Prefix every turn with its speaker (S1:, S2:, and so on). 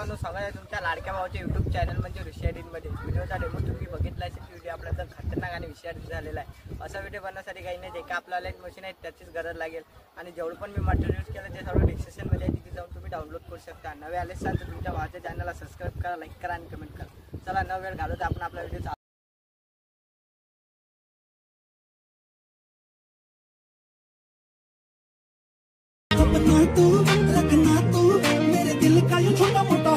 S1: सर्वांना स्वागत आहे तुमच्या लाडक्या भावाच्या यूट्यूब चॅनल म्हणजे ऋषियाडीमध्ये. व्हिडिओचा डेमो तुम्ही बघितला असेल. व्हिडिओ आपला तर खतरनाक आणि विषयार्थ झालेला आहे. असा व्हिडिओ बनवण्यासाठी काही नाही, जे का आपल्याला एक मशीन आहे त्याचीच गरज लागेल. आणि जेवढं पण मी मटेरियल यूज केलं ते सर्व डिस्क्रिप्शनमध्ये आहे, तिथे जाऊन तुम्ही डाउनलोड करू शकता. नवे आले असाल तर तुमच्या भावाच्या चॅनलला सबस्क्राईब करा, लाईक करा आणि कमेंट करा. चला न वेळ घालवता आपण आपला व्हिडिओ
S2: अपना तू रखना तू मेरे दिल का ये छोटा मोटा